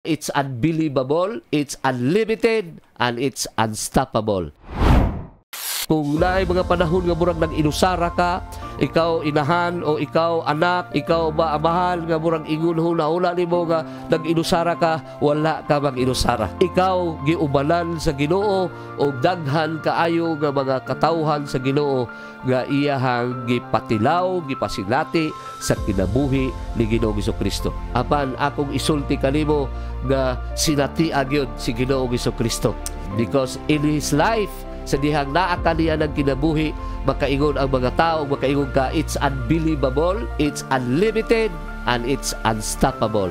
It's unbelievable, it's unlimited, and it's unstoppable. Kung naay mga panahon nga murag nag-inusara ka, ikaw inahan o ikaw anak, ikaw ba amahan nga murag ingon huna-huna nimo nga nag-inusara ka, wala ka mag-inusara. Ikaw giubanan sa Ginoo o daghan kaayo nga mga katawhan sa Ginoo nga iyahang gipatilaw, gipasilati sa kinabuhi ni Ginoong Jesucristo. Apan akong isulti kanimo nga sinatiag yun si Ginoong Jesucristo, because in His life sa dihang naa kaniya ng kinabuhi, makaingon ang mga tao, makaingon ka, it's unbelievable, it's unlimited, and it's unstoppable.